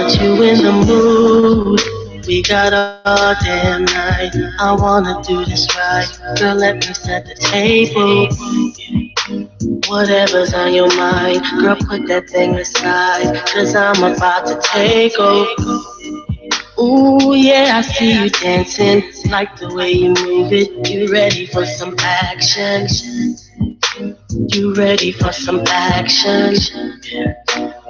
put you in the mood. We got all damn night. I wanna do this right. Girl, let me set the table. Whatever's on your mind, girl, put that thing aside. Cause I'm about to take over. Ooh, yeah, I see you dancing. Like the way you move it. You ready for some action? You ready for some action?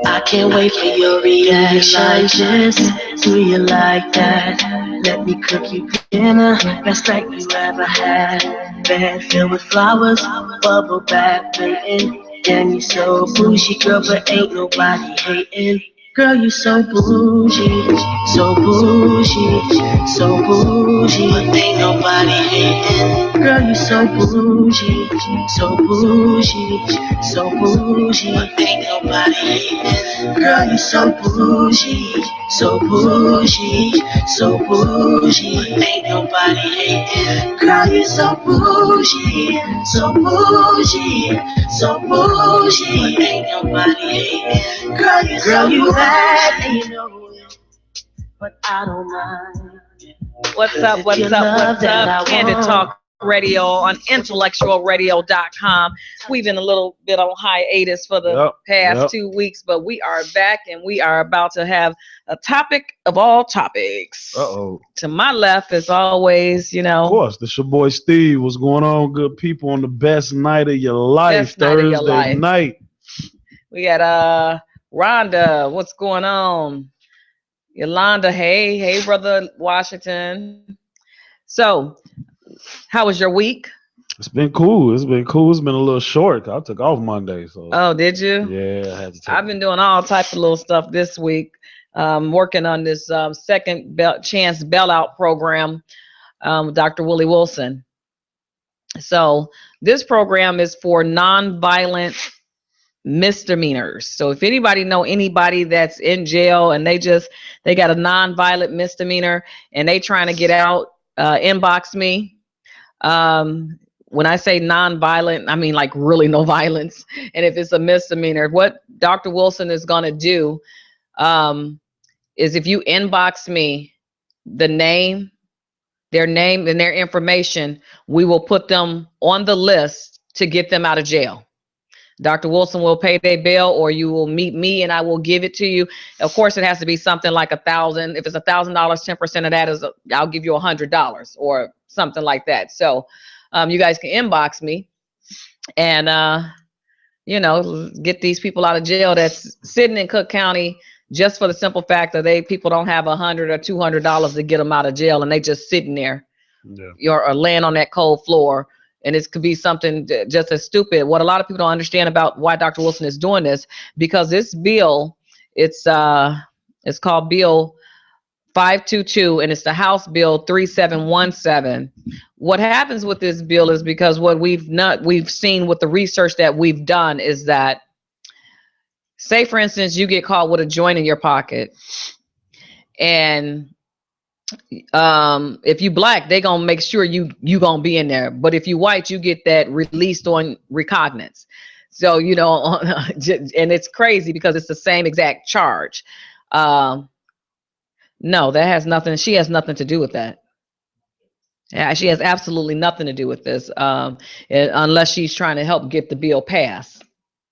I can't wait for your reaction. Like this, do you like that? Let me cook you dinner, best like you ever had. Bed filled with flowers, bubble bath waiting. Damn, you so bougie, girl, but ain't nobody hating. Girl, you so bougie, so bougie, so bougie, but ain't nobody hating. Girl, you so bougie, so bougie, so bougie, but ain't nobody hating. Girl, you so bougie, so bougie, so bougie, but ain't nobody hating. Girl, you so bougie, so bougie, so bougie, but ain't nobody hating. Girl, you bad, and you know it, but I don't mind. What's up? What's up? What's up? Candid Talk Radio on IntellectualRadio.com. We've been a little bit on hiatus for the past 2 weeks, but we are back and we are about to have a topic of all topics. Uh-oh. To my left, as always, you know. Of course, this your boy Steve. What's going on, good people, on the best night of your life, Thursday night. We got Rhonda. What's going on? Yolanda, hey, brother Washington. So, how was your week? It's been cool. It's been a little short. I took off Monday. So. Oh, did you? Yeah, I had to take I've been doing all types of little stuff this week. Working on this second chance bailout program with Dr. Willie Wilson. So, this program is for nonviolent misdemeanors. So if anybody know anybody that's in jail and they got a nonviolent misdemeanor and they trying to get out, inbox me. When I say nonviolent, I mean like really no violence. And if it's a misdemeanor, what Dr. Wilson is going to do is if you inbox me their name and their information, we will put them on the list to get them out of jail. Dr. Wilson will pay their bill, or you will meet me and I will give it to you. Of course, it has to be something like $1,000. If it's $1,000, 10% of that is I'll give you $100 or something like that. So you guys can inbox me and, get these people out of jail that's sitting in Cook County just for the simple fact that people don't have $100 or $200 to get them out of jail, and they just sitting there or laying on that cold floor. And it could be something just as stupid. What a lot of people don't understand about why Dr. Wilson is doing this, because this bill, it's called Bill 522, and it's the House Bill 3717. What happens with this bill is, because what we've seen with the research that we've done is that, say for instance, you get caught with a joint in your pocket, and if you black, they gonna make sure you gonna be in there. But if you white, you get that released on recognizance. So and it's crazy because it's the same exact charge. No, that has nothing. She has nothing to do with that. Yeah, she has absolutely nothing to do with this, unless she's trying to help get the bill passed.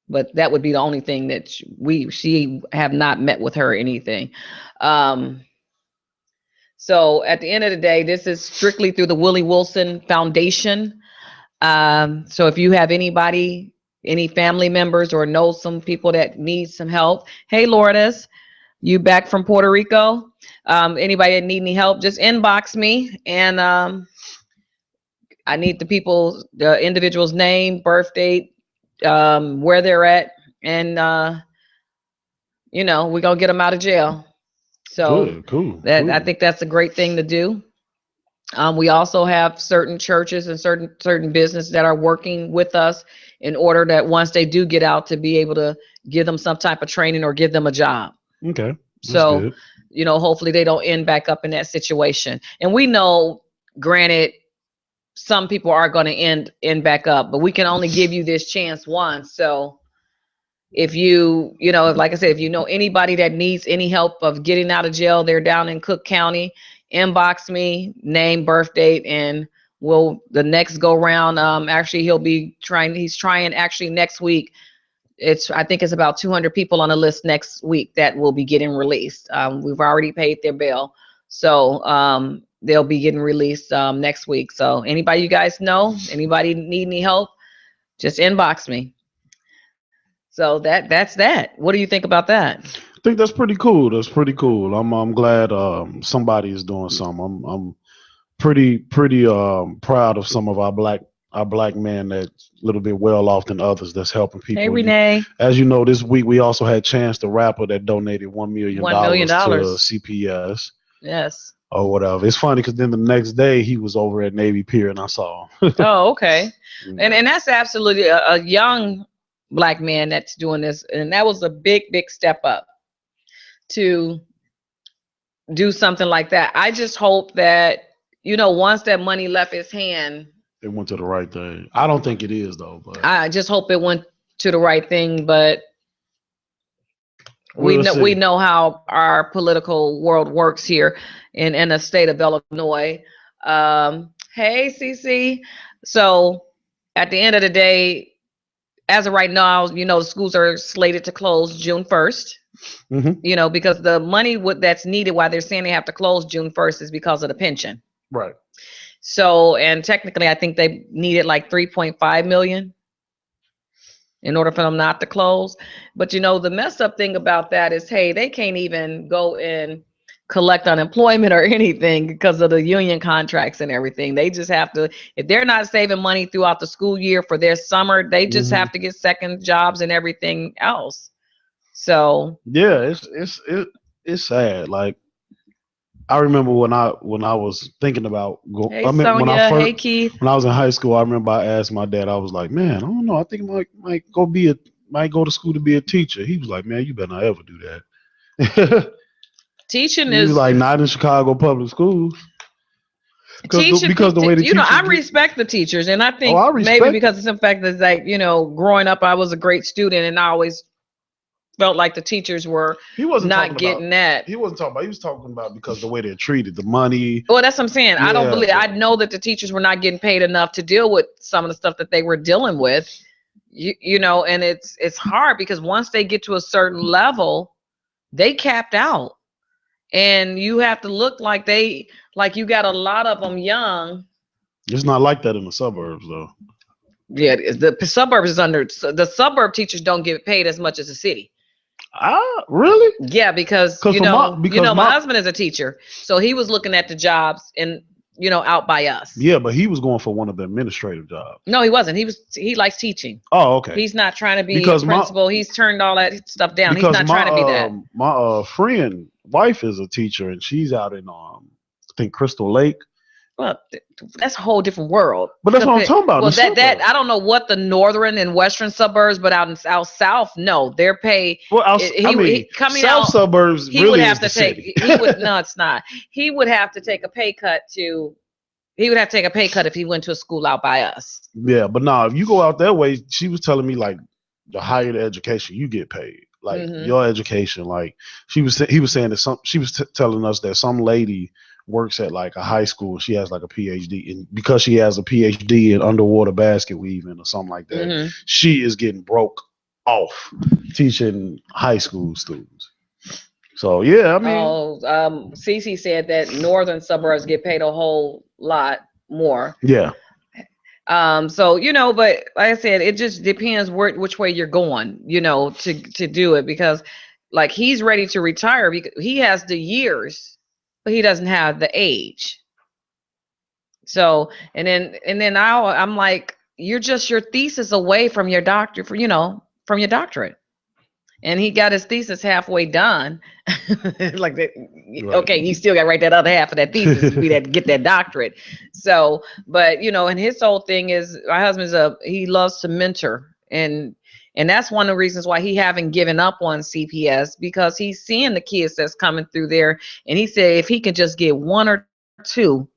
But that would be the only thing that she have not met with her or anything. So at the end of the day, this is strictly through the Willie Wilson Foundation. So if you have anybody, any family members, or know some people that need some help, hey, Lourdes, you back from Puerto Rico? Anybody that need any help, just inbox me, and I need the individual's name, birth date, where they're at, and we're gonna get them out of jail. So cool. I think that's a great thing to do. We also have certain churches and certain businesses that are working with us in order that once they do get out, to be able to give them some type of training or give them a job. Okay. So, hopefully they don't end back up in that situation. And we know, granted, some people are going to end back up, but we can only give you this chance once. So, if you know, like I said, if you know anybody that needs any help of getting out of jail, they're down in Cook County, inbox me, name, birth date, and the next go round. Actually, he's trying actually next week. I think it's about 200 people on the list next week that will be getting released. We've already paid their bail. So they'll be getting released next week. So anybody you guys know, anybody need any help, just inbox me. So that's that. What do you think about that? I think that's pretty cool. That's pretty cool. I'm glad somebody is doing something. I'm pretty proud of some of our black men that's a little bit well off than others that's helping people. Hey, Renee. As you know, this week we also had Chance the Rapper that donated $1 million to CPS. Yes. Or whatever. It's funny because then the next day he was over at Navy Pier and I saw him. Oh, okay. And that's absolutely a young black man that's doing this, and that was a big step up to do something like that. I just hope that, you know, once that money left his hand, it went to the right thing. I don't think it is though, but I just hope it went to the right thing. But we know how our political world works here in the state of Illinois. Hey, Cece. So at the end of the day, as of right now, you know, the schools are slated to close June 1st. Mm-hmm. You know, because the money that's needed, why they're saying they have to close June 1st, is because of the pension. Right. So, and technically, I think they needed like 3.5 million in order for them not to close. But, you know, the messed up thing about that is, hey, they can't even go and collect unemployment or anything because of the union contracts and everything. They just have to, if they're not saving money throughout the school year for their summer, they just have to get second jobs and everything else. So yeah, it's sad. Like, I remember when I was thinking about Hey, Sonia. Keith. When I was in high school, I remember I asked my dad. I was like, "Man, I don't know. I think I might go to school to be a teacher." He was like, "Man, you better not ever do that." Teaching he was like, not in Chicago public schools. Because the way the I respect the teachers, and I think maybe because of the fact that, like, you know, growing up, I was a great student, and I always felt like the teachers were not getting that. He wasn't talking about. He was talking about because the way they're treated, the money. Well, that's what I'm saying. Yeah, I know that the teachers were not getting paid enough to deal with some of the stuff that they were dealing with. You know, and it's hard because once they get to a certain level, they capped out. And you have to look like you got a lot of them young. It's not like that in the suburbs, though. Yeah, the suburbs is the suburb teachers don't get paid as much as the city. Really? Yeah, because my husband is a teacher, so he was looking at the jobs and, you know, out by us. Yeah, but he was going for one of the administrative jobs. No, he wasn't. He likes teaching. Oh, okay. He's not trying to be a principal. He's turned all that stuff down. He's not trying to be that. My friend wife is a teacher, and she's out in I think Crystal Lake. Well, that's a whole different world. But that's what I'm talking about. Well, that I don't know what the northern and western suburbs, but out south, no, their pay. Well, south suburbs. He would have to take. No, it's not. He would have to take a pay cut if he went to a school out by us. Yeah, but no, if you go out that way, she was telling me, like, the higher the education, you get paid. Like, your education, like he was saying that she was telling us that some lady works at like a high school. She has like a PhD, and because she has a PhD in underwater basket weaving or something like that, she is getting broke off teaching high school students. So yeah, I mean, Cece said that northern suburbs get paid a whole lot more. Yeah. So, you know, but like I said, it just depends which way you're going, you know, to do it, because like he's ready to retire because he has the years, but he doesn't have the age. So, and then I'm like, you're just your thesis away from your doctorate, from your doctorate. And he got his thesis halfway done. Like that. Right. Okay, you still got to write that other half of that thesis to get that doctorate. So, but and his whole thing is, my husband's he loves to mentor, and that's one of the reasons why he haven't given up on CPS, because he's seeing the kids that's coming through there, and he said if he could just get one or two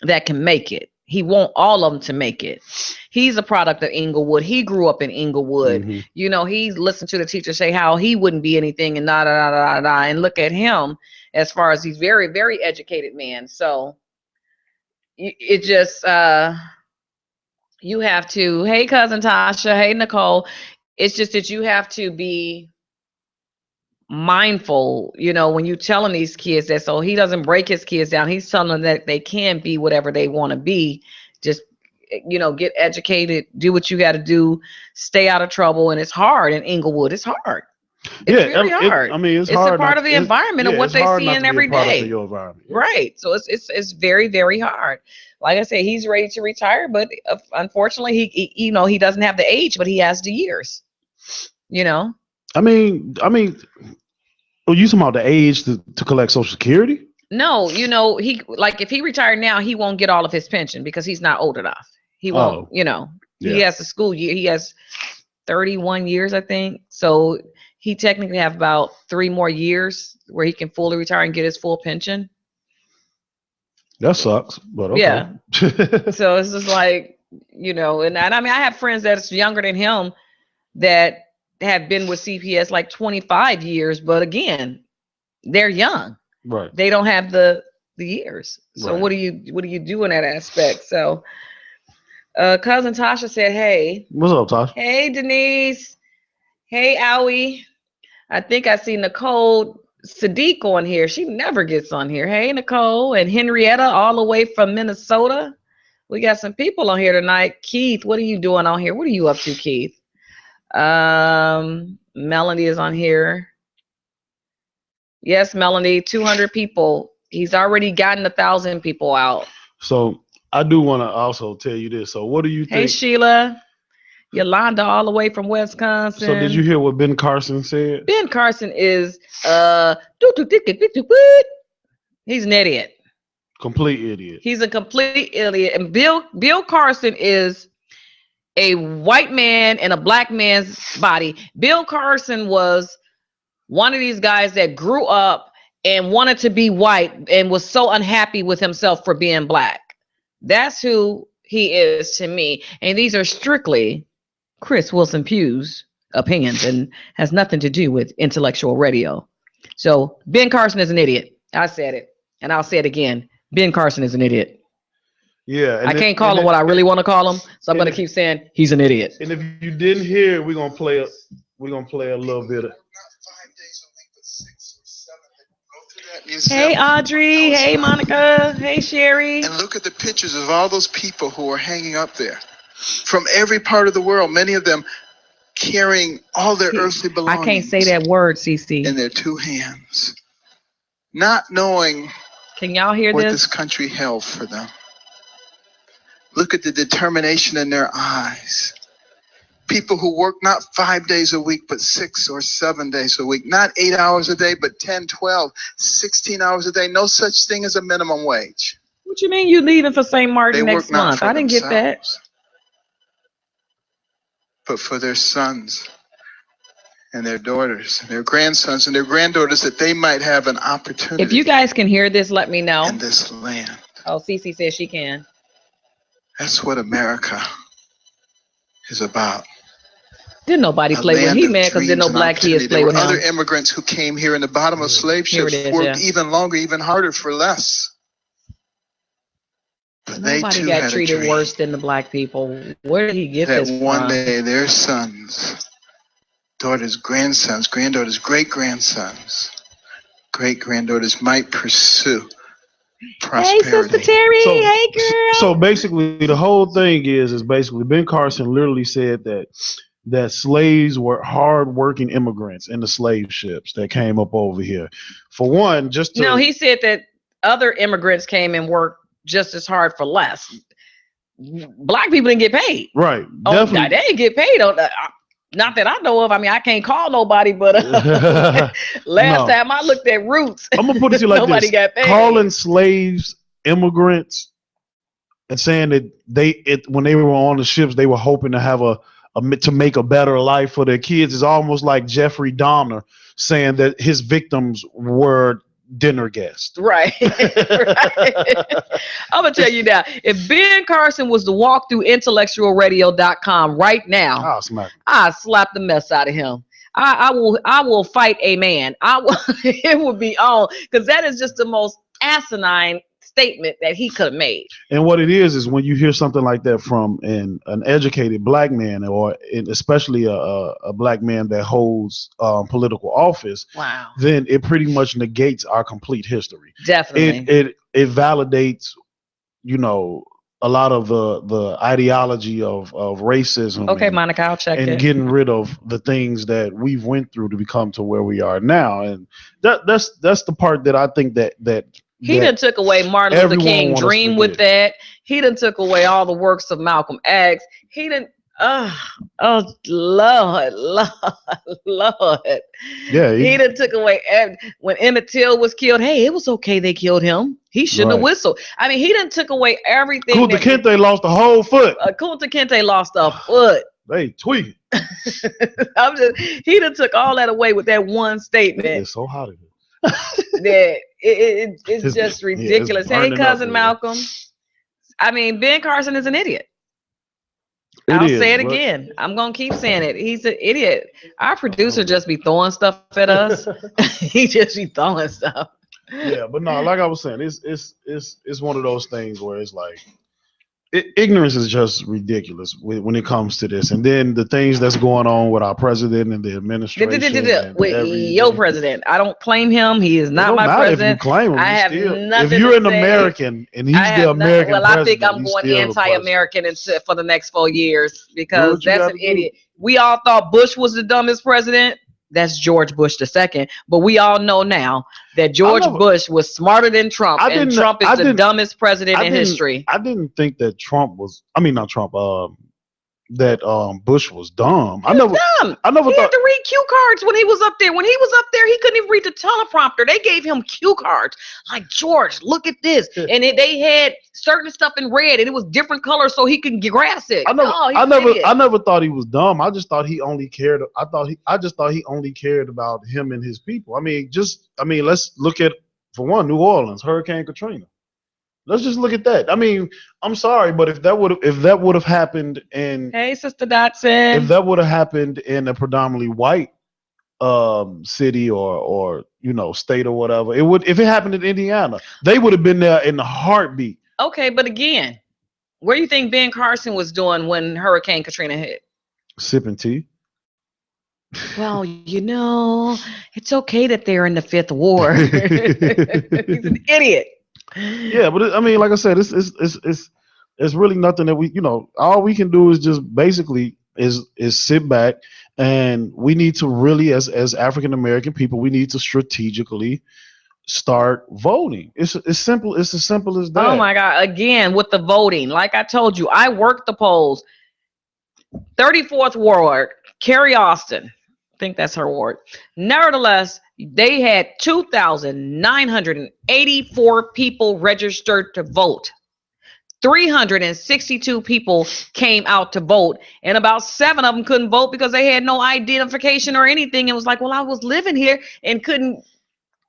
that can make it, He want all of them to make it. He's a product of Inglewood. He grew up in Inglewood. Mm-hmm. You know, he's listened to the teacher say how he wouldn't be anything and da da da da da. And look at him, as far as he's very, very educated man. So it just you have to, hey cousin Tasha, hey Nicole. It's just that you have to be mindful, you know, when you're telling these kids that, so he doesn't break his kids down. He's telling them that they can be whatever they want to be. Just, you know, get educated, do what you got to do, stay out of trouble. And it's hard in Inglewood. It's hard. It's very hard. It's hard. It's a part of the environment of what they see in every day. Right. So it's very, very hard. Like I said, he's ready to retire, but unfortunately, he doesn't have the age, but he has the years. You know. I mean, are you talking about the age to collect Social Security? No, you know, if he retired now, he won't get all of his pension because he's not old enough. He won't, He has a school year. He has 31 years, I think. So he technically have about 3 more years where he can fully retire and get his full pension. That sucks, but okay. Yeah. So it's just like, and I mean, I have friends that's younger than him that have been with CPS like 25 years, but again, they're young. Right. They don't have the years. So right. what do you do in that aspect? So cousin Tasha said, hey. What's up, Tasha? Hey, Denise. Hey, Owie. I think I see Nicole Sadiq on here. She never gets on here. Hey, Nicole and Henrietta all the way from Minnesota. We got some people on here tonight. Keith, what are you doing on here? What are you up to, Keith? Melanie is on here. Yes, Melanie, 200 people. He's already gotten 1,000 people out. So I do want to also tell you this. So what do you think? Hey, Sheila. Yolanda all the way from Wisconsin. So did you hear what Ben Carson said? Ben Carson is he's an idiot. Complete idiot. He's a complete idiot. And Bill Carson is a white man in a black man's body. Bill Carson was one of these guys that grew up and wanted to be white and was so unhappy with himself for being black. That's who he is to me. And these are strictly Chris Wilson Pugh's opinions and has nothing to do with intellectual radio. So Ben Carson is an idiot. I said it, and I'll say it again. Ben Carson is an idiot. Yeah. I can't call him what I really want to call him, so I'm going to keep saying he's an idiot. And if you didn't hear, we're going to play a little bit of. Hey, Audrey. Hey, Monica. Hey, Sherry. And look at the pictures of all those people who are hanging up there from every part of the world, many of them carrying all their earthly belongings. I can't say that word, CC. In their 2 hands, not knowing Can y'all hear what this country held for them. Look at the determination in their eyes. People who work not 5 days a week, but 6 or 7 days a week. Not 8 hours a day, but 10, 12, 16 hours a day. No such thing as a minimum wage. What you mean you leaving for St. Martin next month? I didn't get that. But for their sons and their daughters and their grandsons and their granddaughters, that they might have an opportunity. If you guys can hear this, let me know. In this land. Oh, Cece says she can. That's what America is about. Didn't nobody play with him. He mad because didn't no black kids play with him. There were other immigrants who came here in the bottom of slave ships, worked even longer, even harder for less. But nobody got treated worse than the black people. Where did he get this from? That one day their sons, daughters, grandsons, granddaughters, great-grandsons, great-granddaughters might pursue prosperity. Hey, Sister Terry. Hey, girl. So basically, the whole thing is basically Ben Carson literally said that slaves were hard-working immigrants in the slave ships that came up over here. For one, No, he said that other immigrants came and worked just as hard for less. Black people didn't get paid. Right. Oh, definitely. They didn't get paid. Not that I know of. I mean, I can't call nobody, but last time I looked at Roots, I'm gonna put it to you like nobody this. got paid. Calling slaves immigrants and saying that when they were on the ships, they were hoping to have to make a better life for their kids is almost like Jeffrey Dahmer saying that his victims were dinner guest. Right. Right. I'm gonna tell you now, if Ben Carson was to walk through IntellectualRadio.com right now, I'll smack him. I slap the mess out of him. I will fight a man. I will. It would be on, because that is just the most asinine statement that he could have made. And what it is when you hear something like that from an educated black man, or especially a black man that holds political office, wow, then it pretty much negates our complete history. Definitely. It validates, a lot of the ideology of racism. Okay, Monica, I'll check and it. getting rid of the things that we've went through to become to where we are now. And that's the part that I think that he done took away Martin Luther King dream with that. He done took away all the works of Malcolm X. He done, oh Lord. Yeah, he done took away when Emmett Till was killed. Hey, it was okay they killed him. He shouldn't have whistled. I mean, he done took away everything. Kunta Kinte lost a whole foot. Kunta Kinte lost a foot. They tweaking. He done took all that away with that one statement. It's so hot in here. That it's just ridiculous. Hey, cousin Malcolm. I mean, Ben Carson is an idiot. I'll say it again. I'm gonna keep saying it. He's an idiot. Our producer just be throwing stuff at us. He just be throwing stuff. Yeah, but no, like I was saying, it's one of those things where it's like ignorance is just ridiculous when it comes to this. And then the things that's going on with our president and the administration. With your president, I don't claim him. He is not my president. If you claim him, I have nothing. If you're an American and he's the American president, I think I'm going anti-American for the next 4 years, because that's an idiot. We all thought Bush was the dumbest president. That's George Bush II. But we all know now that George Bush was smarter than Trump, and Trump is the dumbest president in history. I didn't think that Bush was dumb. I never he had to read cue cards when he was up there. When he was up there, he couldn't even read the teleprompter. They gave him cue cards. Like, George, look at this. And they had certain stuff in red, and it was different colors so he could grasp it. I never thought he was dumb. I just thought he only cared. I just thought he only cared about him and his people. I mean, let's look at, for one, New Orleans, Hurricane Katrina. Let's just look at that. I mean, I'm sorry, but if that would have happened in, hey, Sister Dotson, if that would have happened in a predominantly white city or state or whatever, if it happened in Indiana, they would have been there in a heartbeat. Okay, but again, what do you think Ben Carson was doing when Hurricane Katrina hit? Sipping tea. Well, it's okay that they're in the Fifth Ward. He's an idiot. Yeah, but like I said, it's really nothing that we, all we can do is just basically is sit back, and we need to really, as African American people, we need to strategically start voting. It's simple. It's as simple as that. Oh my God! Again, with the voting, like I told you, I worked the polls. 34th Ward, Carrie Austin. I think that's her ward. Nevertheless, they had 2,984 people registered to vote. 362 people came out to vote, and about 7 of them couldn't vote because they had no identification or anything. It was like, well, I was living here and couldn't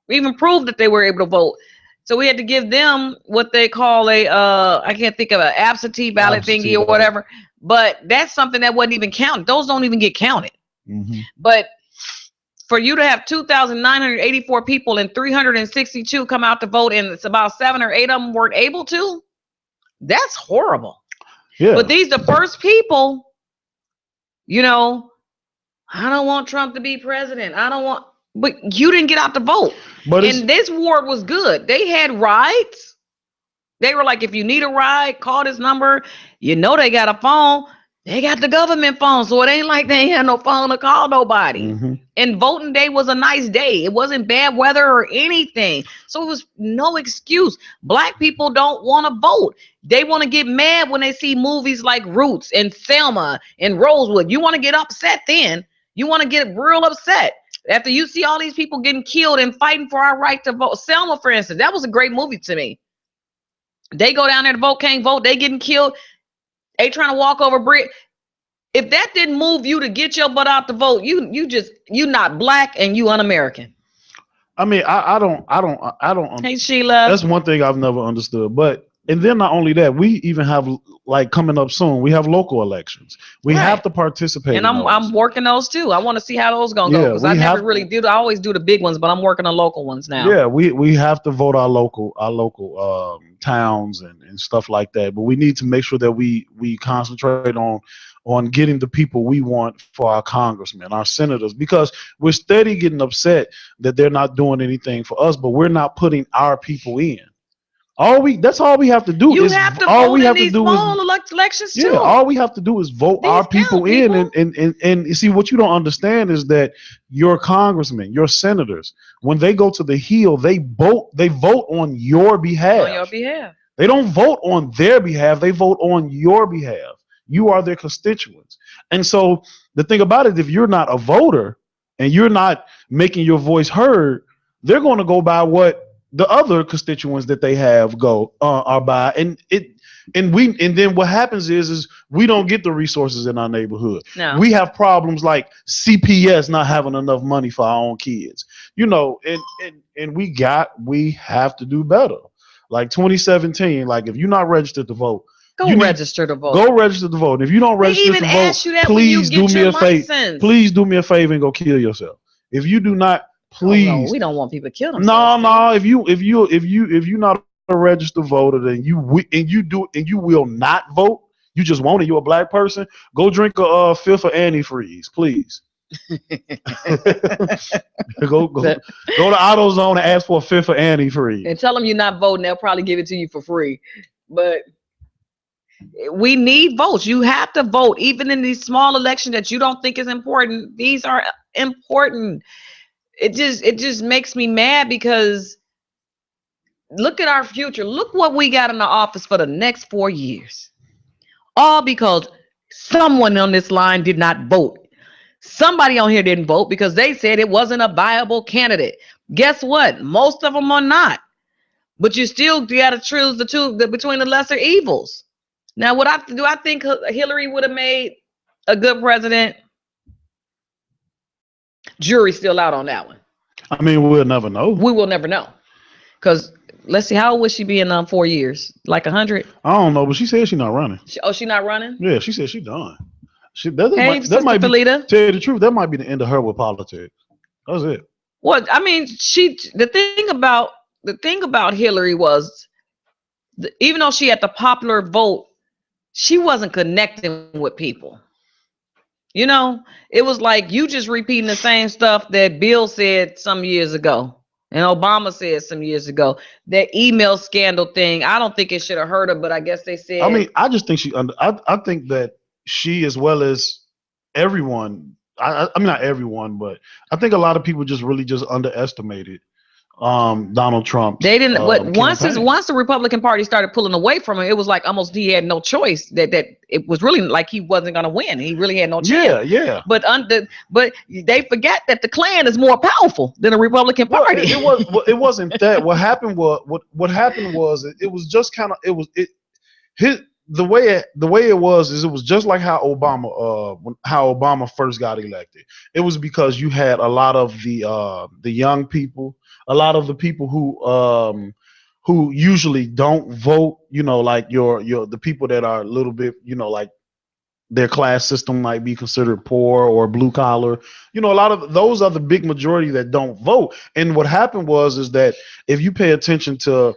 even prove that they were able to vote. So we had to give them what they call I can't think of an absentee ballot thingy or whatever. But that's something that wasn't even counted. Those don't even get counted. Mm-hmm. But for you to have 2,984 people and 362 come out to vote, and it's about 7 or 8 of them weren't able to, that's horrible. Yeah. But these the first people, I don't want Trump to be president. But you didn't get out to vote. And this ward was good. They had rides. They were like, if you need a ride, call this number. They got a phone. They got the government phone, so it ain't like they ain't had no phone to call nobody. Mm-hmm. And voting day was a nice day. It wasn't bad weather or anything. So it was no excuse. Black people don't want to vote. They want to get mad when they see movies like Roots and Selma and Rosewood. You want to get upset then. You want to get real upset. After you see all these people getting killed and fighting for our right to vote. Selma, for instance, that was a great movie to me. They go down there to vote, can't vote. They getting killed. They trying to walk over bridge. If that didn't move you to get your butt out to vote, you not black and you un-American. I mean, I don't. Hey, Sheila. That's one thing I've never understood. But and then not only that, we even have like coming up soon. We have local elections. We have Right. to participate. And in those. I'm working those too. I want to see how those gonna go Yeah, because we I never have. really do. I always do the big ones, but I'm working on local ones now. Yeah, we have to vote our local towns and stuff like that. But we need to make sure that we concentrate on getting the people we want for our congressmen, our senators, because we're steady getting upset that they're not doing anything for us, but we're not putting our people in. That's all we have to do You is have to all vote we in have to these do is small elections yeah, too. all we have to do is vote These our people count, in, people. and you see what you don't understand is that your congressmen, your senators, when they go to the Hill, they vote on your behalf. On your behalf. They don't vote on their behalf, they vote on your behalf. You are their constituents. And so the thing about it, if you're not a voter and you're not making your voice heard, they're going to go by what the other constituents that they have are by, and then what happens is we don't get the resources in our neighborhood. No. We have problems like CPS not having enough money for our own kids, and we have to do better. Like 2017, like if you're not registered to vote, Go register to vote. Go register to vote. And if you don't register They even to vote, ask you that when you please get do me your a favor. license. Please do me a favor and go kill yourself. If you do not, please. Oh, no, we don't want people to kill themselves. No. If you're not a registered voter, then you will not vote. You just want it. You're a black person. Go drink a fifth of antifreeze, please. go to AutoZone and ask for a fifth of antifreeze. And tell them you're not voting. They'll probably give it to you for free. But we need votes. You have to vote, even in these small elections that you don't think is important. These are important. It just makes me mad because look at our future. Look what we got in the office for the next 4 years. All because someone on this line did not vote. Somebody on here didn't vote because they said it wasn't a viable candidate. Guess what? Most of them are not. But you still got to choose between the lesser evils. Now, do I think Hillary would have made a good president? Jury's still out on that one. I mean, we'll never know. We will never know. Because let's see, how old will she be in 4 years? Like 100? I don't know, but she said she's not running. She's not running? Yeah, she said she's done. Sister Felita. Tell you the truth, that might be the end of her with politics. That's it. Well, I mean, the thing about Hillary was, even though she had the popular vote, she wasn't connecting with people. It was like you just repeating the same stuff that Bill said some years ago and Obama said some years ago. That email scandal thing, I don't think it should have hurt her, but I guess they said. I mean, I just think I think that she, as well as everyone, I mean, not everyone, but I think a lot of people just underestimated Donald Trump. They didn't. Once campaign. The Republican Party started pulling away from him, it was like almost he had no choice. That it was really like he wasn't going to win. He really had no chance. Yeah. But they forget that the Klan is more powerful than the Republican Party. It wasn't that. What happened was it was just kind of the way it was just like how Obama first got elected. It was because you had a lot of the young people, a lot of the people who usually don't vote, like the people that are a little bit, like their class system might be considered poor or blue collar. A lot of those are the big majority that don't vote. And what happened is that if you pay attention to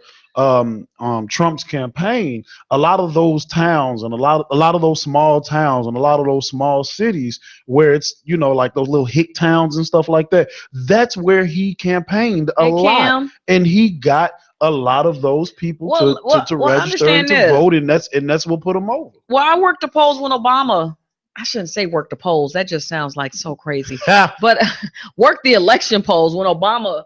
Trump's campaign, a lot of those towns and a lot of those small towns and a lot of those small cities where it's like those little hick towns and stuff like that, that's where he campaigned a lot, and he got a lot of those people to register and to vote, and that's what put him over. Well, I worked the polls when Obama. I shouldn't say work the polls. That just sounds like so crazy. But worked the election polls when Obama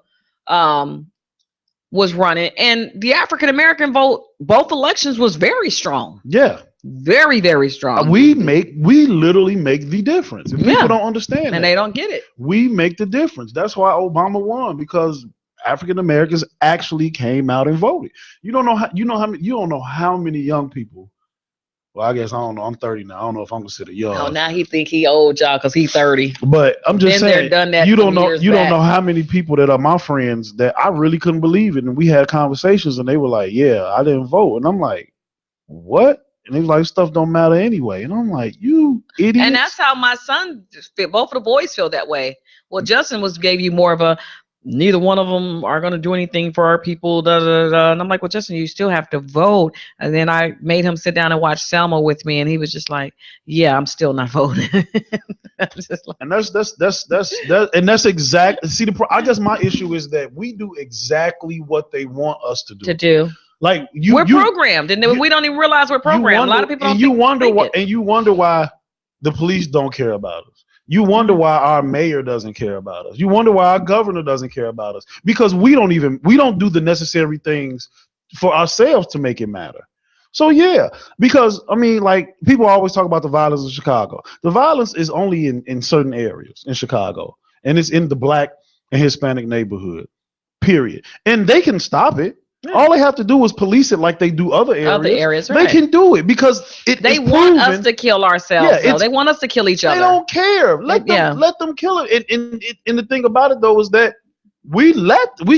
was running, and the African American vote, both elections, was very strong. Yeah, very, very strong. We literally make the difference. And people don't understand, and they don't get it. We make the difference. That's why Obama won, because African Americans actually came out and voted. You don't know how many young people Well, I guess I don't know. I'm 30 now. I don't know if I'm considered young. Oh, now he think he old, y'all, because he 30. But I'm just Been there, saying, done that you don't know. years You don't back. know how many people that are my friends that I really couldn't believe it, and we had conversations, and they were like, "Yeah, I didn't vote," and I'm like, "What?" And they was like, "Stuff don't matter anyway," and I'm like, "You idiot!" And that's how my son feel. Both of the boys feel that way. Well, Justin gave you more of a, neither one of them are going to do anything for our people. Da, da, da. And I'm like, well, Justin, you still have to vote. And then I made him sit down and watch Selma with me, and he was just like, yeah, I'm still not voting. And that's exactly. See, I guess my issue is that we do exactly what they want us to do. Like we're programmed, and we don't even realize we're programmed. A lot of people don't. And you wonder why the police don't care about us. You wonder why our mayor doesn't care about us. You wonder why our governor doesn't care about us, because we don't do the necessary things for ourselves to make it matter. So yeah, because I mean, like, people always talk about the violence in Chicago. The violence is only in certain areas in Chicago, and it's in the Black and Hispanic neighborhood, period. And they can stop it. Yeah. All they have to do is police it like they do other areas. Right. They can do it because they want us to kill ourselves. Yeah, they want us to kill each other. They don't care. Let them kill it. And the thing about it though is that we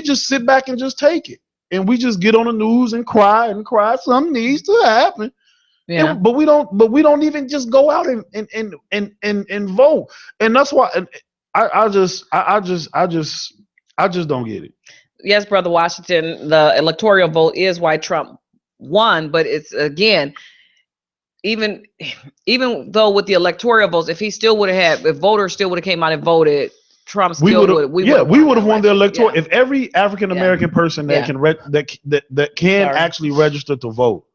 just sit back and just take it, and we just get on the news and cry. Something needs to happen. Yeah. But we don't even just go out and vote. And that's why I just don't get it. Yes, Brother Washington, the electoral vote is why Trump won, but it's, again, even though with the electoral votes, if voters still would have came out and voted, Trump still would. We would have won the electoral. Yeah. If every African American person that can actually register to vote,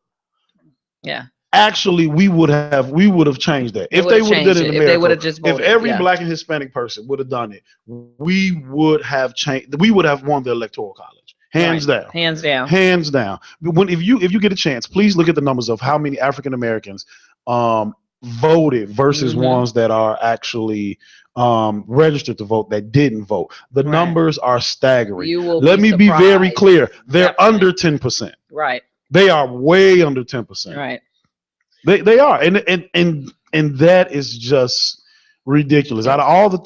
actually we would have changed that. If they would have done it in America, they would have just voted. If every Black and Hispanic person would have done it, we would have changed. We would have won the electoral college, hands down. If you get a chance, please look at the numbers of how many African Americans voted versus ones that are actually registered to vote that didn't vote. The numbers are staggering. Let me be very clear. They're under 10%. Right. They are way under 10%. Right. They are, and that is just ridiculous. Out of all the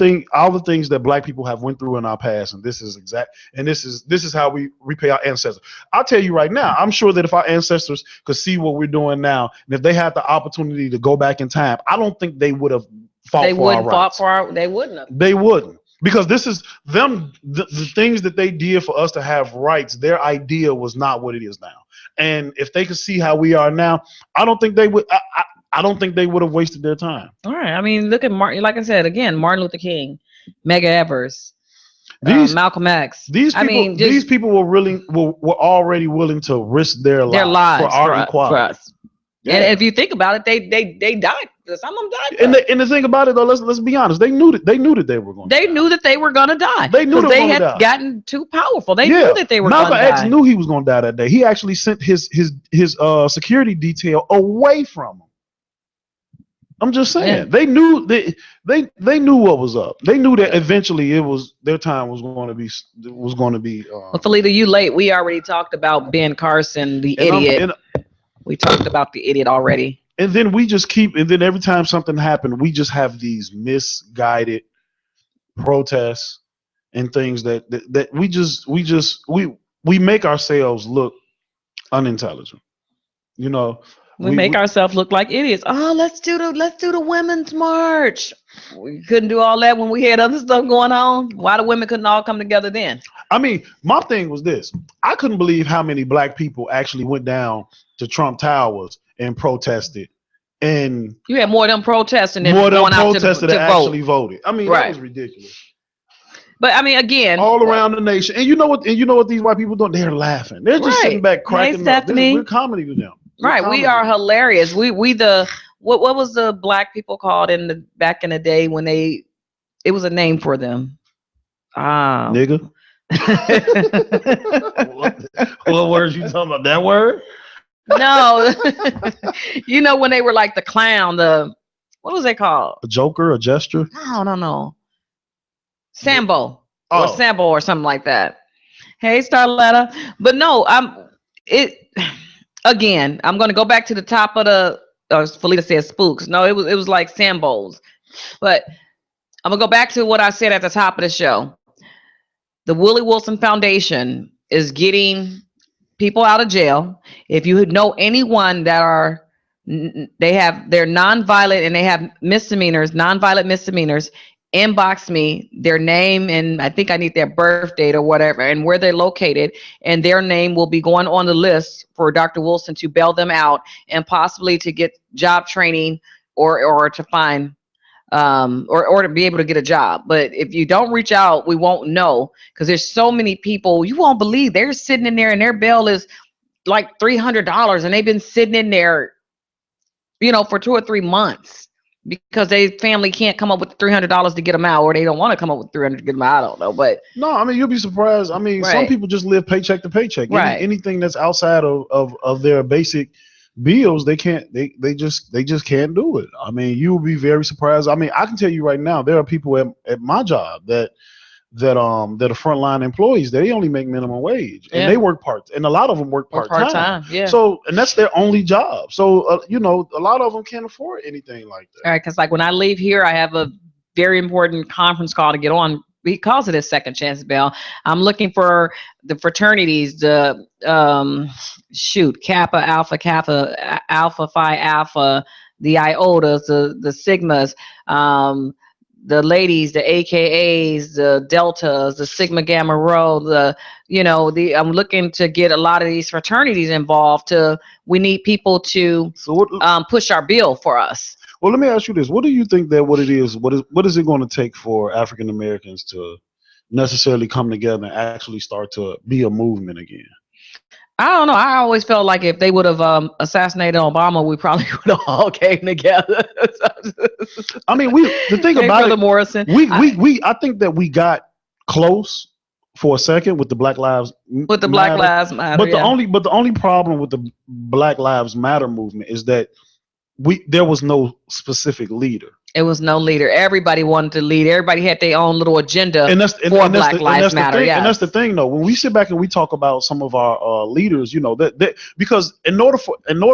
things that Black people have went through in our past, and this is how we repay our ancestors. I'll tell you right now, I'm sure that if our ancestors could see what we're doing now, and if they had the opportunity to go back in time, I don't think they would have fought for our rights. They wouldn't have. They wouldn't. Because this is them, the things that they did for us to have rights, their idea was not what it is now. And if they could see how we are now, I don't think they would. I don't think they would have wasted their time. All right. I mean, look at Martin. Like I said, again, Martin Luther King, Medgar Evers, Malcolm X. These people were already willing to risk their lives for our equality. For us. Yeah. And if you think about it, they died. Some of them died. And the thing about it, though, let's be honest. They knew that they were going. They knew that they were going to die. They knew they had gotten too powerful. They knew that they were going to die. Malcolm X knew he was going to die that day. He actually sent his security detail away from him. I'm just saying. Yeah. They knew they knew what was up. They knew that eventually their time was going to be. Well, Felita, you late. We already talked about Ben Carson, the idiot. We talked about the idiot already. And then every time something happened, we just have these misguided protests and things that we make ourselves look unintelligent. You know, we make ourselves look like idiots. Oh, let's do the women's march. We couldn't do all that when we had other stuff going on. Why the women couldn't all come together then? I mean, my thing was this. I couldn't believe how many Black people actually went down to Trump Towers and protested. And you had more of them protesting than more going out to actually voted. I mean, that was ridiculous. But I mean, again, all around the nation. And you know what these white people doing? They're laughing. They're just sitting back cracking up. We're comedy to them. We are hilarious. We what was the Black people called back in the day when it was a name for them? Nigga. What words you talking about? That word? No. You know when they were like the clown, what was they called? A joker, a gesture? I don't know. Sambo. Or Sambo or something like that. Hey, Starletta. But no, again, I'm going to go back to the top of Felita said spooks. No, it was like sambos. But I'm gonna go back to what I said at the top of the show. The Willie Wilson Foundation is getting people out of jail. If you know anyone they're nonviolent and they have nonviolent misdemeanors, inbox me their name, and I think I need their birth date or whatever and where they're located, and their name will be going on the list for Dr. Wilson to bail them out and possibly to get job training or to find or to be able to get a job. But if you don't reach out, we won't know, because there's so many people you won't believe they're sitting in there and their bail is like $300 and they've been sitting in there, for 2 or 3 months because their family can't come up with $300 to get them out, or they don't want to come up with $300 to get them out. I don't know, but no, I mean, you'll be surprised. I mean, some people just live paycheck to paycheck. Right. Anything that's outside of their basic bills, they just can't do it. I mean, you will be very surprised. I mean, I can tell you right now, there are people at my job that are frontline employees. They only make minimum wage, and they work and a lot of them work part-time. Yeah. So, and that's their only job. So, a lot of them can't afford anything like that. All right, because like when I leave here, I have a very important conference call to get on because of this second chance bail. I'm looking for the fraternities, the Kappa, Alpha Phi Alpha, the Iotas, the Sigmas, the ladies, the AKAs, the Deltas, the Sigma Gamma Rho, I'm looking to get a lot of these fraternities involved. We need people to push our bill for us. Well, let me ask you this. What do you think what is it going to take for African Americans to necessarily come together and actually start to be a movement again? I don't know. I always felt like if they would have assassinated Obama, we probably would have all came together. I mean, the thing about it, Morrison, I think that we got close for a second with the Black Lives Matter. But the only problem with the Black Lives Matter movement is that there was no specific leader. It was no leader. Everybody wanted to lead. Everybody had their own little agenda for Black Lives Matter. And that's the thing, though. When we sit back and we talk about some of our leaders, because in order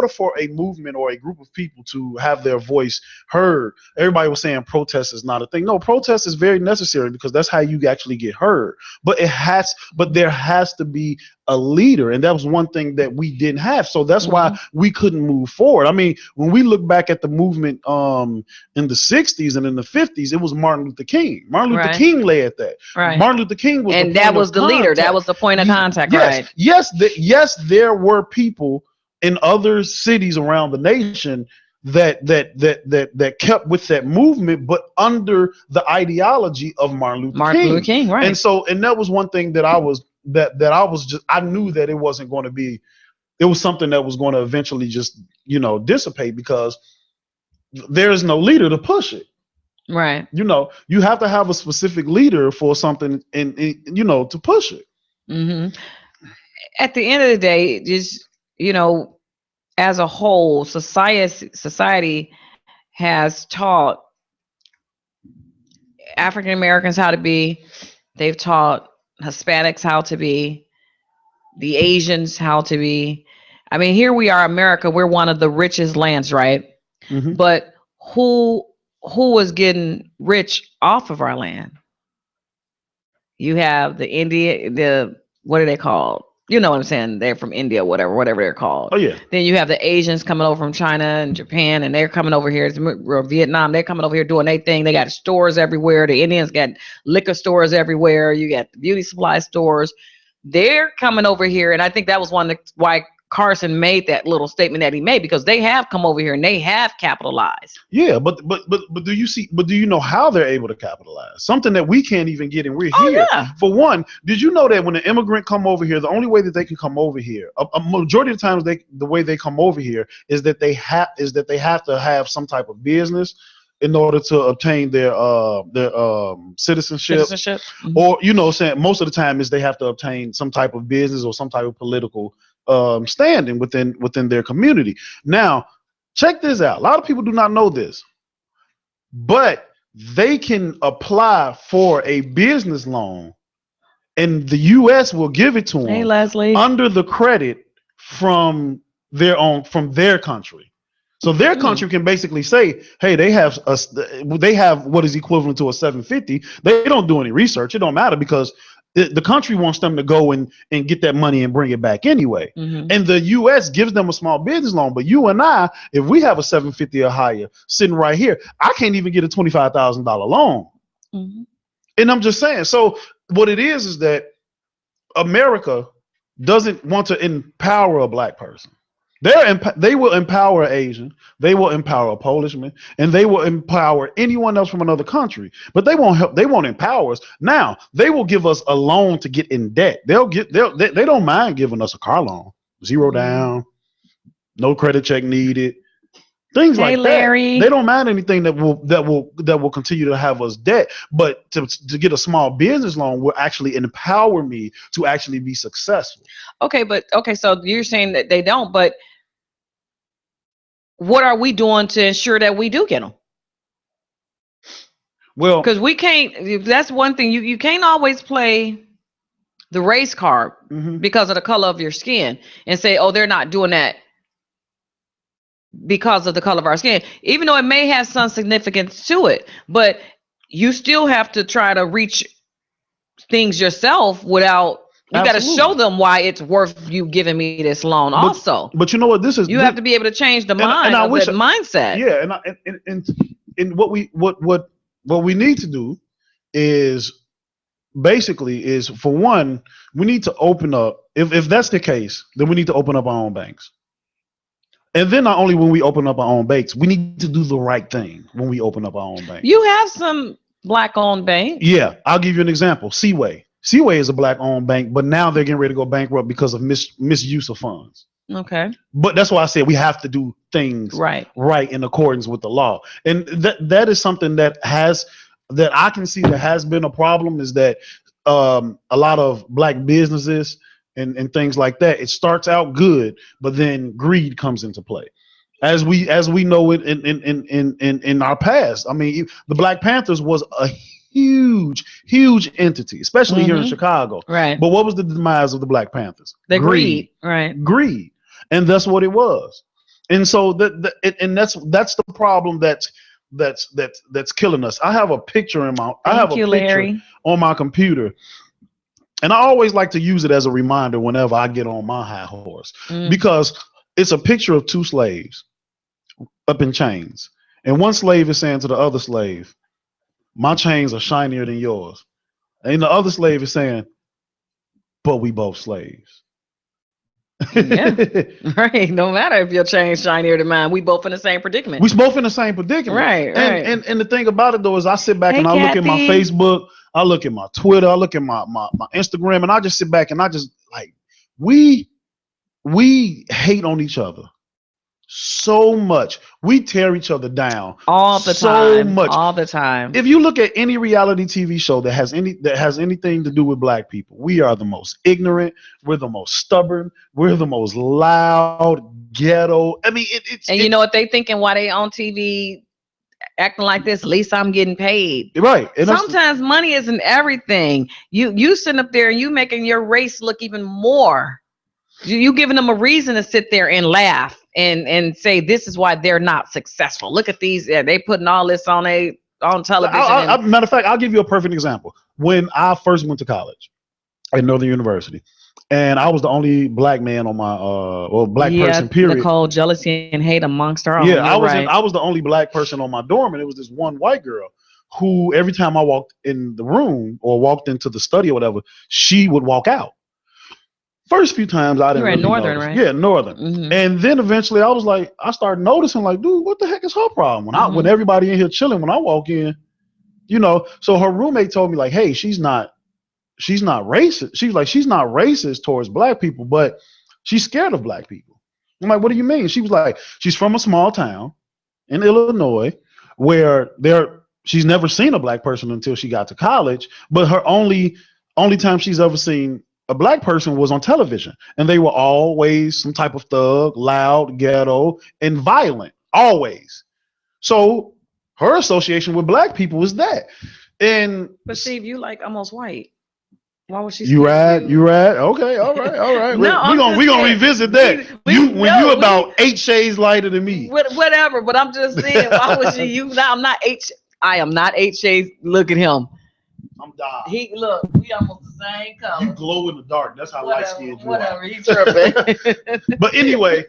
for a movement or a group of people to have their voice heard, everybody was saying protest is not a thing. No, protest is very necessary because that's how you actually get heard. But there has to be a leader, and that was one thing that we didn't have. So that's why we couldn't move forward. I mean, when we look back at the movement in the 60s and in the 50s, it was Martin Luther King. Martin Luther King led that. Right. Martin Luther King was the leader. That was the point of contact. Yes, right. Yes, there were people in other cities around the nation that kept with that movement, but under the ideology of Martin Luther King, right. And that was one thing that I knew that it wasn't going to be, it was something that was going to eventually just, dissipate because there is no leader to push it. Right. You have to have a specific leader for something and to push it. Mm-hmm. At the end of the day, just, as a whole, society has taught African Americans how to be. They've taught Hispanics how to be, the Asians how to be. I mean, here we are, America. We're one of the richest lands, right? Mm-hmm. But who was getting rich off of our land? You have what are they called? You know what I'm saying? They're from India, whatever they're called. Oh, yeah. Then you have the Asians coming over from China and Japan, and they're coming over here, or Vietnam. They're coming over here doing their thing. They got stores everywhere. The Indians got liquor stores everywhere. You got the beauty supply stores. They're coming over here, and I think that was why Carson made that little statement that he made, because they have come over here and they have capitalized. Yeah, but do you know how they're able to capitalize? Something that we can't even get, and we're here. Yeah. For one, did you know that when an immigrant come over here, the only way that they can come over here, a majority of the times the way they come over here is that they have to have some type of business in order to obtain their citizenship. Mm-hmm. Or saying most of the time is they have to obtain some type of business or some type of political standing within their community. Now, check this out. A lot of people do not know this, but they can apply for a business loan, and the U.S. will give it to them. Hey, Leslie. Under the credit from their country. So their country can basically say, hey, they have what is equivalent to a 750. They don't do any research. It don't matter because the country wants them to go and get that money and bring it back anyway. And the U.S. gives them a small business loan. But you and I, if we have a 750 or higher sitting right here, I can't even get a $25,000 loan. And I'm just saying. So what it is that America doesn't want to empower a black person. They will empower an Asian, they will empower a Polishman, and they will empower anyone else from another country. But they won't help. They won't empower us. Now they will give us a loan to get in debt. They don't mind giving us a car loan, 0 down, no credit check needed, things like Larry. that. They don't mind anything that will continue to have us debt. But to get a small business loan will actually empower me to actually be successful. Okay, so you're saying that they don't, but what are we doing to ensure that we do get them? Well, because we can't. That's one thing. You can't always play the race card because of the color of your skin and say, oh, they're not doing that because of the color of our skin, even though it may have some significance to it. But you still have to try to reach things yourself without. You got to show them why it's worth you giving me this loan. But you know what this is? You have to be able to change the mindset. Yeah, and what we need to do is basically for one, we need to open up. If that's the case, then we need to open up our own banks. And then not only when we open up our own banks, we need to do the right thing when we open up our own bank. You have some black-owned banks. Yeah, I'll give you an example. Seaway is a black-owned bank, but now they're getting ready to go bankrupt because of misuse of funds. Okay. But that's why I said we have to do things right in accordance with the law. And that is something that I can see that has been a problem, is that a lot of black businesses and things like that, it starts out good, but then greed comes into play. As we know it in our past. I mean, the Black Panthers was a huge entity, especially here in Chicago. Right. But what was the demise of the Black Panthers? Greed. Right. Greed. And that's what it was. And so that's the problem that's killing us. I have a picture Larry, on my computer. And I always like to use it as a reminder whenever I get on my high horse, because it's a picture of two slaves up in chains. And one slave is saying to the other slave, my chains are shinier than yours. And the other slave is saying, but we both slaves. Yeah, right. No matter if your chain's shinier than mine, we both in the same predicament. We both in the same predicament. Right. And the thing about it though is I sit back and I look at my Facebook, I look at my Twitter, I look at my Instagram, and I just sit back and I just like, we hate on each other so much. We tear each other down all the time. If you look at any reality TV show that has anything to do with black people, we are the most ignorant, we're the most stubborn, we're the most loud, ghetto. I mean, you know what they thinking while they on TV acting like this? At least I'm getting paid. Right. And sometimes money isn't everything. You sitting up there and you making your race look even more. You giving them a reason to sit there and laugh and say this is why they're not successful. Look at these. Yeah, they putting all this on television. Matter of fact, I'll give you a perfect example. When I first went to college at Northern University, and I was the only black man on my person, period. Nicole, jealousy and hate amongst our own. Yeah, I was the only black person on my dorm, and it was this one white girl who every time I walked in the room or walked into the study or whatever, she would walk out. First few times I didn't. You were in Northern, right? Yeah, Northern. And then eventually I started noticing, like, dude, what the heck is her problem? When everybody in here chilling, when I walk in, so her roommate told me, like, hey, she's not racist. She's like, she's not racist towards black people, but she's scared of black people. I'm like, what do you mean? She was like, she's from a small town in Illinois where she's never seen a black person until she got to college, but her only time she's ever seen a black person was on television, and they were always some type of thug, loud, ghetto, and violent, always. So her association with black people was that. But Steve, you like almost white. Why was she? You ride? Okay, all right. No, we gonna revisit that. When you about 8 shades lighter than me. Whatever, but I'm just saying, why was she? I am not 8 shades. Look at him. I'm dying. We almost the same color. You glow in the dark. That's how light skinned you are. Whatever, he tripping. But anyway,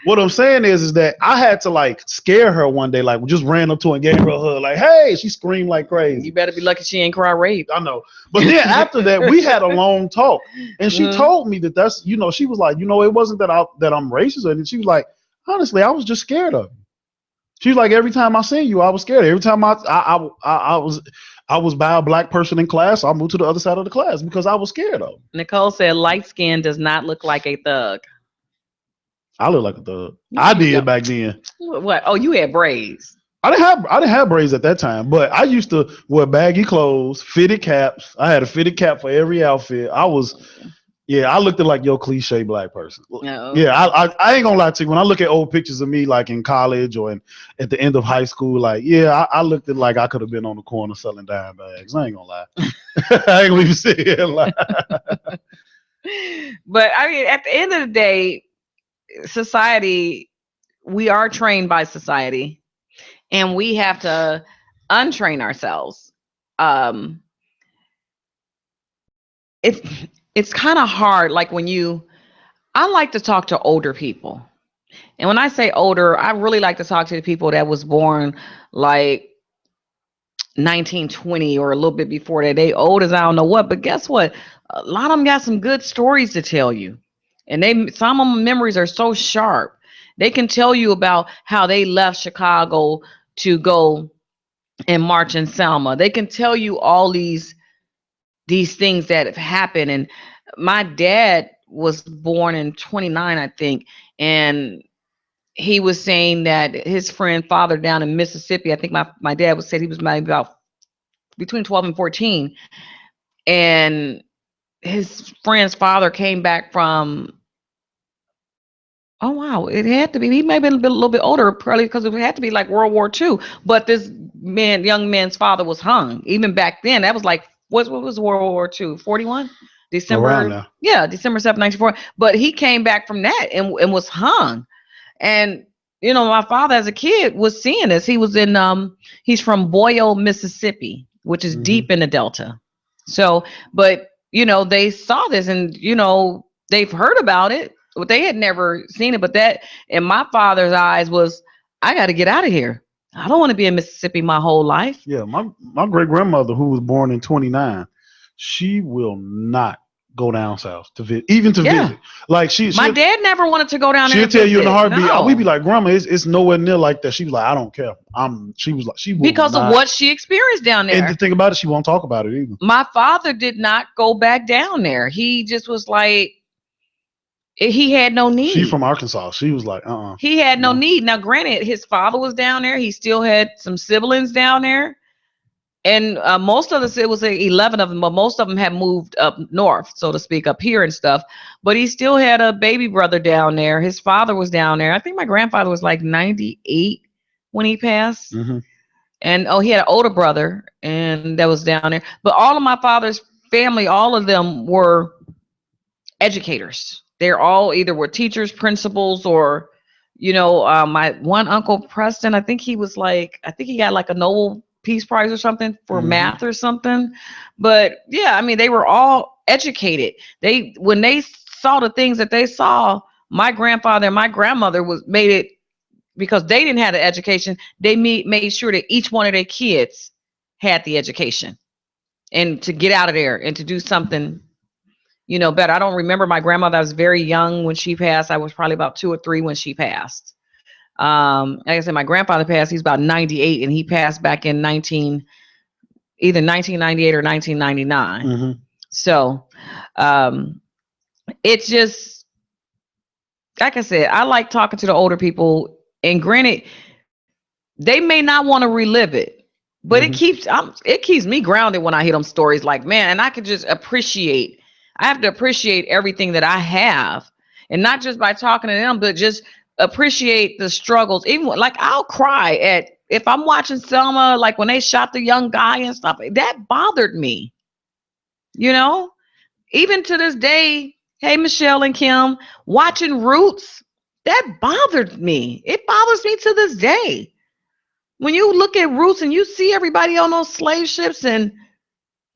what I'm saying is that I had to like scare her one day, like just ran up to her and gave her a hug, like, hey, she screamed like crazy. You better be lucky she ain't cry rape. I know. But then after that, we had a long talk, and she told me that's, you know, she was like, you know, it wasn't that I'm racist, and she was like, honestly, I was just scared of you. She was like, every time I seen you, I was scared. Every time I was by a black person in class, I moved to the other side of the class because I was scared of. Nicole said, light skin does not look like a thug. I look like a thug. I did back then. What? Oh, you had braids. I didn't have braids at that time, but I used to wear baggy clothes, fitted caps. I had a fitted cap for every outfit. I looked like your cliche black person. No. Yeah, I ain't gonna lie to you. When I look at old pictures of me, like in college or at the end of high school, like, yeah, I looked at like I could have been on the corner selling dime bags. I ain't gonna lie. I ain't gonna even sit here and lie. But I mean, at the end of the day, society, we are trained by society, and we have to untrain ourselves. It's kind of hard. Like I like to talk to older people. And when I say older, I really like to talk to the people that was born like 1920 or a little bit before that. They old as I don't know what, but guess what? A lot of them got some good stories to tell you. And some of them memories are so sharp. They can tell you about how they left Chicago to go and march in Selma. They can tell you all these things that have happened. And my dad was born in 29, I think. And he was saying that his friend father down in Mississippi, I think my dad said he was maybe about between 12 and 14. And his friend's father came back from, oh wow, it had to be, he may have been a little bit older, probably because it had to be like World War II. But this young man's father was hung. Even back then, that was like, what was World War II? 41? December? Yeah, December 7th, 1940. But he came back from that and was hung. And you know, my father as a kid was seeing this. He was in he's from Boyle, Mississippi, which is deep in the Delta. So, but you know, they saw this and you know, they've heard about it, but they had never seen it. But that in my father's eyes was, I got to get out of here. I don't want to be in Mississippi my whole life. Yeah, my great grandmother, who was born in 29, she will not go down south to visit, even to visit. Like my dad never wanted to go down there. She'll tell you in a heartbeat. No. We'd be like, Grandma, it's nowhere near like that. She was like, I don't care. She was like, because of what she experienced down there. And the thing about it, she won't talk about it either. My father did not go back down there. He just was like, he had no need. She's from Arkansas. She was like, He had no need. Now, granted, his father was down there. He still had some siblings down there. And most of it was 11 of them, but most of them had moved up north, so to speak, up here and stuff. But he still had a baby brother down there. His father was down there. I think my grandfather was like 98 when he passed. Mm-hmm. And he had an older brother, and that was down there. But all of my father's family, all of them were educators. They're all either were teachers, principals, or, you know, my one uncle Preston, I think he got like a Nobel Peace Prize or something for math or something. But yeah, I mean, they were all educated. When they saw the things that they saw, my grandfather and my grandmother made it, because they didn't have the education, they made sure that each one of their kids had the education and to get out of there and to do something, you know, better. I don't remember my grandmother. I was very young when she passed. I was probably about 2 or 3 when she passed. Like I said, my grandfather passed. He's about 98, and he passed back in either 1998 or 1999. Mm-hmm. So, it's just, like I said, I like talking to the older people, and granted, they may not want to relive it, but it keeps me grounded when I hear them stories. Like, man, and I could just appreciate. I have to appreciate everything that I have, and not just by talking to them, but just appreciate the struggles. Even like I'll cry if I'm watching Selma, like when they shot the young guy and stuff. That bothered me. You know, even to this day, hey, Michelle and Kim, watching Roots, that bothered me. It bothers me to this day. When you look at Roots and you see everybody on those slave ships, and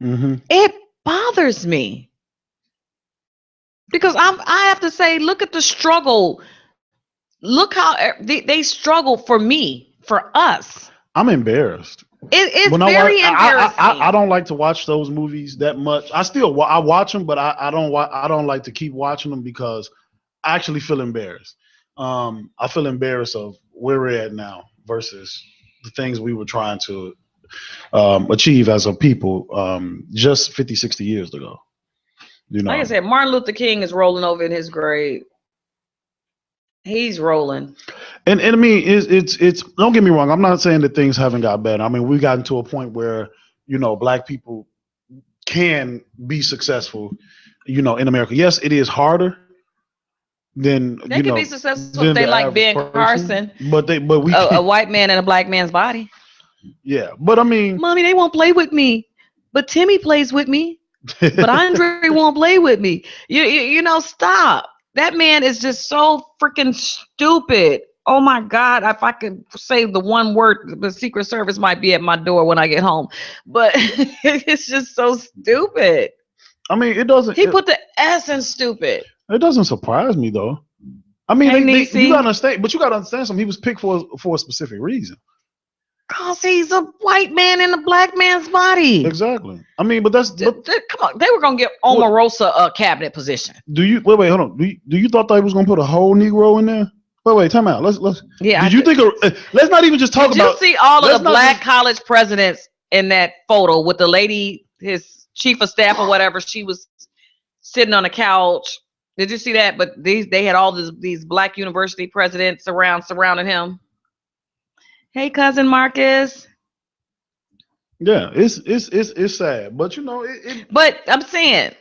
it bothers me. Because I have to say, look at the struggle. Look how they struggle for me, for us. I'm embarrassed. It's very embarrassing. I don't like to watch those movies that much. I watch them, but I don't like to keep watching them because I actually feel embarrassed. I feel embarrassed of where we're at now versus the things we were trying to achieve as a people just 50, 60 years ago. You know, like I said, Martin Luther King is rolling over in his grave. He's rolling. And I mean, it's don't get me wrong. I'm not saying that things haven't got better. I mean, we've gotten to a point where, you know, Black people can be successful, you know, in America. Yes, it is harder than they can be successful if they like Ben Carson, but we a white man in a Black man's body. Yeah, but I mean, Mommy, they won't play with me, but Timmy plays with me. But Andre won't play with me. You know, stop. That man is just so freaking stupid. Oh my God. If I could say the one word, the Secret Service might be at my door when I get home. But it's just so stupid. I mean, it doesn't. He put the S in stupid. It doesn't surprise me though. I mean, you gotta understand, but you gotta understand something. He was picked for a specific reason. Because he's a white man in a Black man's body. Exactly. I mean, but that's come on. They were gonna give Omarosa a cabinet position. Do you wait? Hold on. Do you thought they was gonna put a whole Negro in there? Wait. Time out. Let's. Yeah. Did you think? Let's not even just talk about. Did you see all of the Black college presidents in that photo with the lady, his chief of staff or whatever? She was sitting on a couch. Did you see that? But they had all these Black university presidents surrounding him. Hey, cousin Marcus. Yeah, it's sad, but you know But I'm saying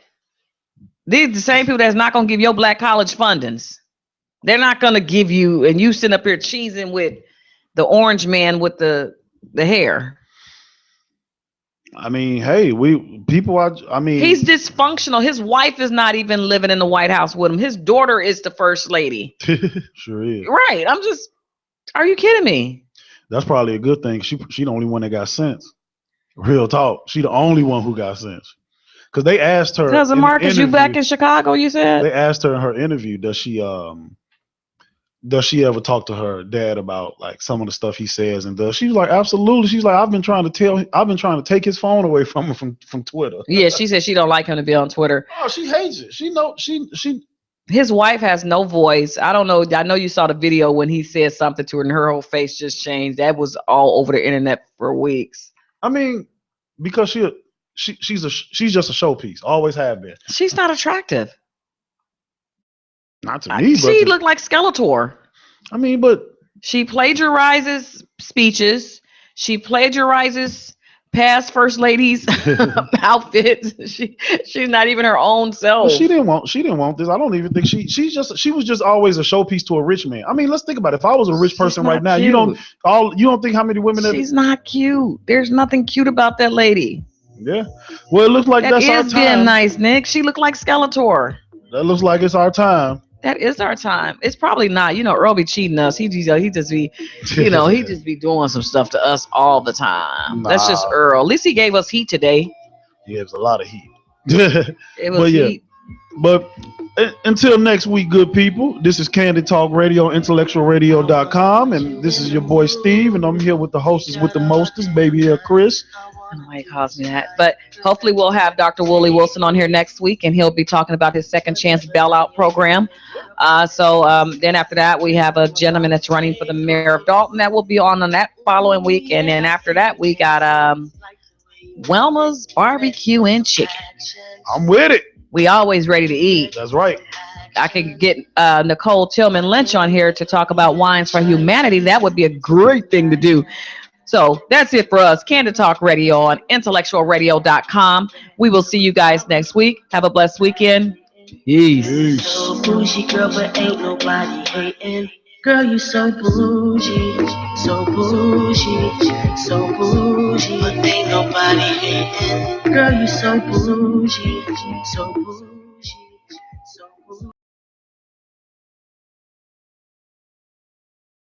these are the same people that's not gonna give your Black college fundings. They're not gonna give you, and you sitting up here cheesing with the orange man with the hair. I mean, hey, I mean, he's dysfunctional. His wife is not even living in the White House with him. His daughter is the first lady. Sure is. Right. Are you kidding me? That's probably a good thing. She the only one that got sense. Real talk. She the only one who got sense. Because they asked her. Cousin Marcus, you back in Chicago, you said? They asked her in her interview, does she ever talk to her dad about like some of the stuff he says and does? She was like, absolutely. She's like, I've been trying to take his phone away from him from Twitter. Yeah, she said she don't like him to be on Twitter. Oh, she hates it. She His wife has no voice. I don't know. I know you saw the video when he said something to her and her whole face just changed. That was all over the internet for weeks. I mean, because she's just a showpiece. Always have been. She's not attractive. Not to me. She looked like Skeletor. I mean, but she plagiarizes speeches. She plagiarizes past first ladies' outfits. She's not even her own self. Well, she didn't want this. I don't even think she was just always a showpiece to a rich man. I mean, let's think about it. If I was a rich person right now, you don't think how many women she's not cute. There's nothing cute about that lady. Yeah. Well, it looks like that's our time. That is being nice, Nick. She looked like Skeletor. That looks like it's our time. That is our time. It's probably not. You know, Earl be cheating us. He just be, he just be doing some stuff to us all the time. Nah. That's just Earl. At least he gave us heat today. He gives a lot of heat. It was heat. But until next week, good people, this is Candid Talk Radio, IntellectualRadio.com, and this is your boy Steve, and I'm here with the hostess with the mostest, baby here, Chris. I don't know why he calls me that. But hopefully we'll have Dr. Willie Wilson on here next week, and he'll be talking about his second chance bailout program. Then after that, we have a gentleman that's running for the mayor of Dalton that will be on that following week. And then after that, we got Wilma's Barbecue and Chicken. I'm with it. We always ready to eat. That's right. I could get Nicole Tillman Lynch on here to talk about Wines for Humanity. That would be a great thing to do. So that's it for us. Candid Talk Radio on IntellectualRadio.com. We will see you guys next week. Have a blessed weekend. Peace. So bougie, girl, but ain't nobody hating. Girl, you so bougie, so bougie, so bougie, but ain't nobody everybody hating. Girl, you so bougie, so bougie.